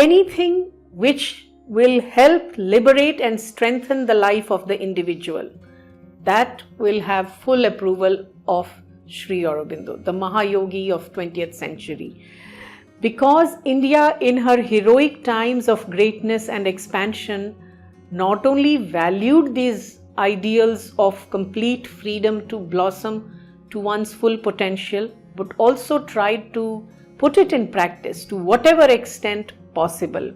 anything which will help liberate and strengthen the life of the individual, that will have full approval of Sri Aurobindo, the Mahayogi of 20th century. Because India, in her heroic times of greatness and expansion, not only valued these ideals of complete freedom to blossom to one's full potential, but also tried to put it in practice to whatever extent possible.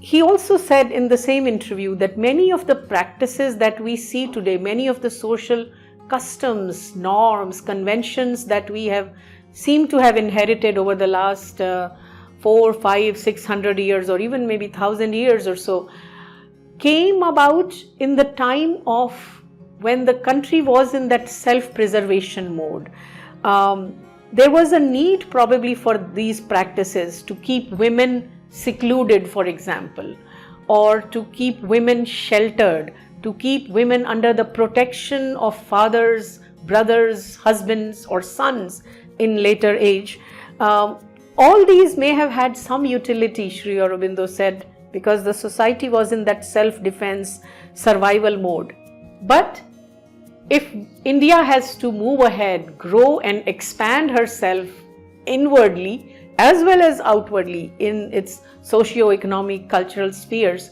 He also said in the same interview that many of the practices that we see today, many of the social customs, norms, conventions that we seem to have inherited over the last 400, 500, 600 years or even maybe 1,000 years or so, came about in the time of when the country was in that self-preservation mode. There was a need probably for these practices to keep women secluded, for example, or to keep women sheltered, to keep women under the protection of fathers, brothers, husbands or sons in later age. All these may have had some utility, Sri Aurobindo said, because the society was in that self-defense survival mode. But if India has to move ahead, grow and expand herself inwardly as well as outwardly in its socio-economic, cultural spheres,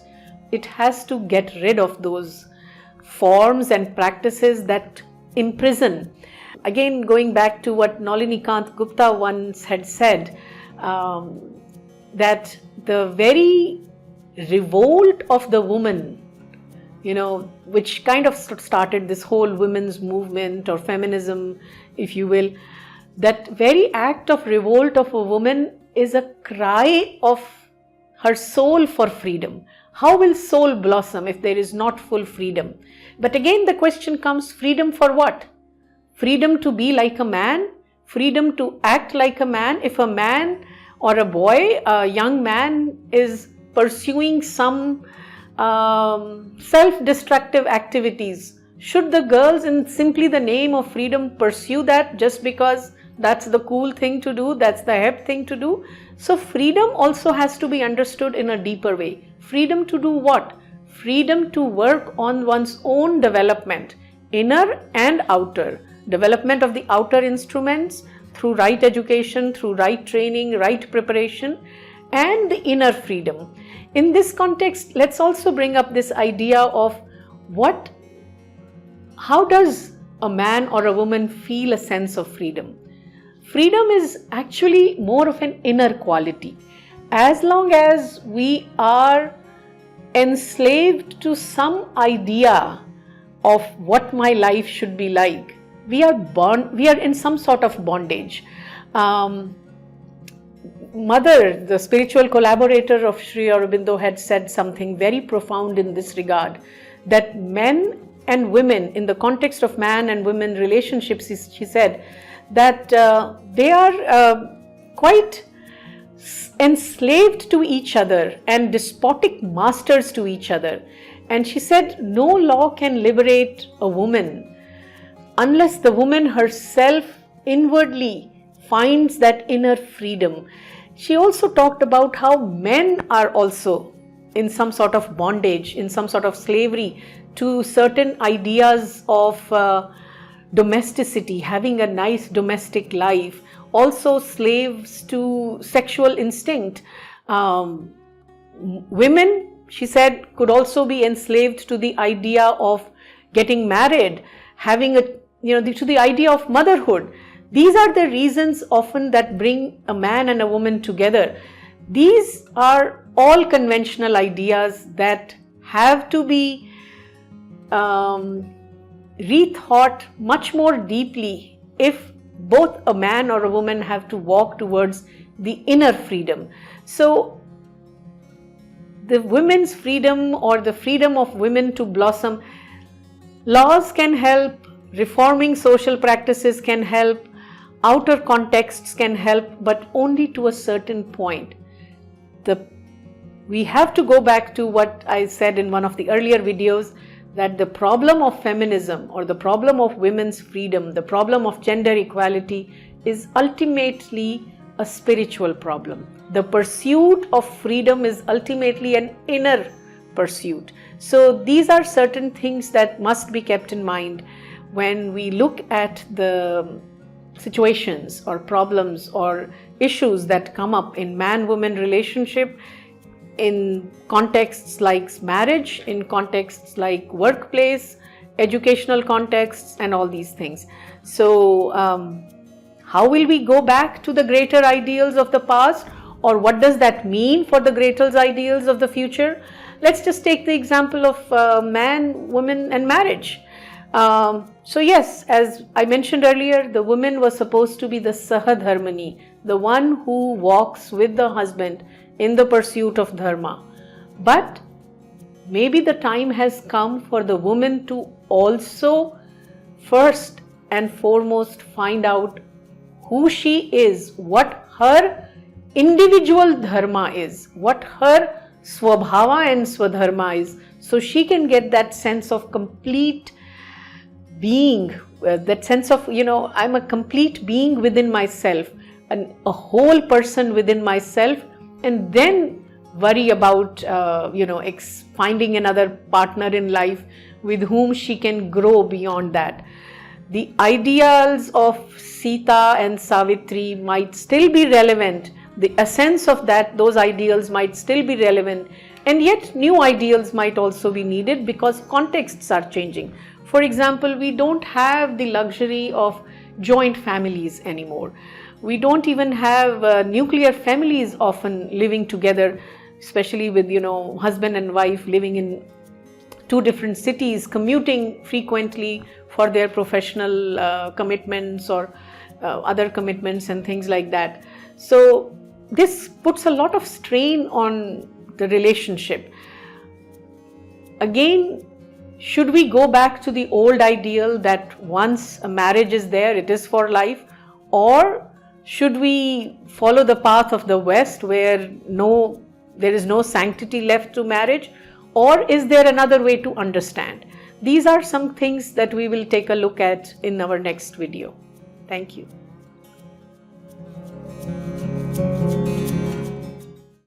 it has to get rid of those forms and practices that imprison. Again, going back to what Nalinikant Gupta once had said, that the very revolt of the woman, which kind of started this whole women's movement or feminism, if you will, that very act of revolt of a woman is a cry of her soul for freedom. How will soul blossom if there is not full freedom? But again, the question comes, freedom for what? Freedom to be like a man? Freedom to act like a man? If a man or a boy, a young man is pursuing some self-destructive activities, should the girls in simply the name of freedom pursue that just because that's the cool thing to do, that's the hip thing to do? So freedom also has to be understood in a deeper way. Freedom to do what? Freedom to work on one's own development, inner and outer. Development of the outer instruments through right education, through right training, right preparation, and the inner freedom. In this context, let's also bring up this idea of how does a man or a woman feel a sense of freedom? Freedom is actually more of an inner quality. As long as we are enslaved to some idea of what my life should be like, we are in some sort of bondage. Mother, the spiritual collaborator of Sri Aurobindo, had said something very profound in this regard, that men and women, in the context of man and women relationships, she said that they are quite enslaved to each other and despotic masters to each other. And she said no law can liberate a woman unless the woman herself inwardly finds that inner freedom. She also talked about how men are also in some sort of bondage, in some sort of slavery to certain ideas of domesticity, having a nice domestic life, also slaves to sexual instinct. Women, she said, could also be enslaved to the idea of getting married, having to the idea of motherhood. These are the reasons often that bring a man and a woman together. These are all conventional ideas that have to be rethought much more deeply if both a man or a woman have to walk towards the inner freedom. So the women's freedom or the freedom of women to blossom, laws can help, reforming social practices can help, outer contexts can help, but only to a certain point. We have to go back to what I said in one of the earlier videos, that the problem of feminism or the problem of women's freedom, the problem of gender equality is ultimately a spiritual problem. The pursuit of freedom is ultimately an inner pursuit. So these are certain things that must be kept in mind when we look at the situations or problems or issues that come up in man-woman relationship, in contexts like marriage, in contexts like workplace, educational contexts, and all these things. So how will we go back to the greater ideals of the past, or what does that mean for the greater ideals of the future? Let's just take the example of man, woman, and marriage. So yes, as I mentioned earlier, the woman was supposed to be the Sahadharmani, the one who walks with the husband in the pursuit of dharma. But maybe the time has come for the woman to also first and foremost find out who she is, what her individual dharma is, what her swabhava and swadharma is, so she can get that sense of complete being, that sense of, I'm a complete being within myself, and a whole person within myself, and then worry about, finding another partner in life with whom she can grow beyond that. The ideals of Sita and Savitri might still be relevant. The essence of those ideals might still be relevant, and yet new ideals might also be needed because contexts are changing. For example, we don't have the luxury of joint families anymore. We don't even have nuclear families often living together, especially with, husband and wife living in two different cities, commuting frequently for their professional commitments or other commitments and things like that. So this puts a lot of strain on the relationship. Again, should we go back to the old ideal that once a marriage is there, it is for life? Or should we follow the path of the West where there is no sanctity left to marriage? Or is there another way to understand? These are some things that we will take a look at in our next video. Thank you.